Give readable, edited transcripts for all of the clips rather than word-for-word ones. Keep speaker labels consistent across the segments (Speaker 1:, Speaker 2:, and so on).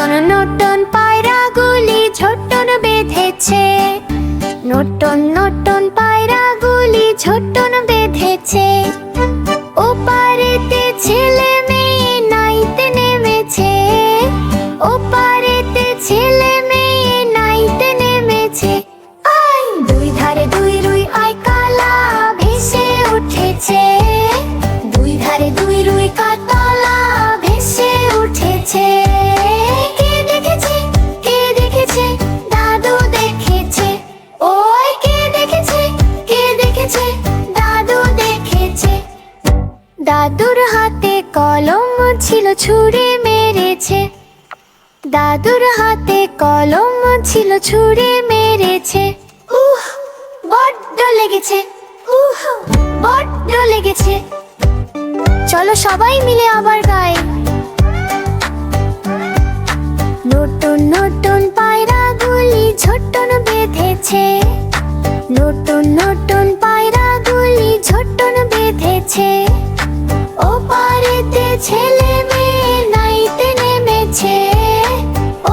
Speaker 1: Norton Norton পায়রাগুলি Jhoton বেঁধেছে। Norton Norton পায়রাগুলি Jhoton বেঁধেছে। ওপারেতে ছেলে মেয়ে নাইতে নেমেছে। ওপারেতে ছেলে মেয়ে নাইতে নেমেছে। আয় দুই ধারে দুই রুই আয় কালা ভেসে উঠেছে। দুই ধারে দুই রুই কাতলা ভেসে উঠেছে। কে দেখেছে, কে দেখেছে, দাদু দেখেছে। ওই কে দেখেছে, কে দেখেছে, দাদু দেখেছে। দাদুর হাতে কলম ছিল ছুঁড়ে মেরেছে। দাদুর হাতে কলম ছিল ছুঁড়ে মেরেছে। বড্ড লেগেছে, বড্ড লেগেছে। চলো সবাই মিলে আবার গাই। নতুন নতুন পায়রাগুলি ঝোটন বেঁধেছে। নতুন নতুন পায়রাগুলি ঝোটন বেঁধেছে। ওপারেতে ছেলে মেয়ে নাইতে নেমেছে।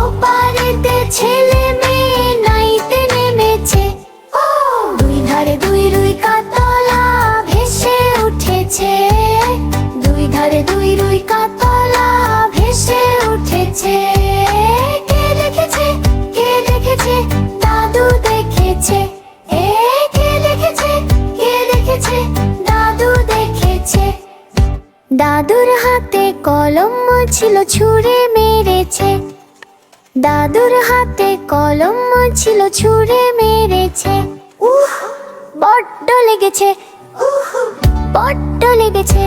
Speaker 1: ওপারেতে ছেলে মেয়ে নাইতে নেমেছে। ও দুই ধারে দুই রুই কাতলা ভেসে উঠেছে। দুই ধারে দুই রুই কাতলা ভেসে উঠেছে। কে দেখেছে, কে দেখেছে, দাদু দেখেছে। কে দেখেছে, কে দেখেছে, দাদু দেখেছে। দাদুর হাতে কলম ছিল ছুঁড়ে মেরেছে। দাদুর হাতে কলম ছিল ছুঁড়ে মেরেছে। বড্ড লেগেছে, বড্ড লেগেছে।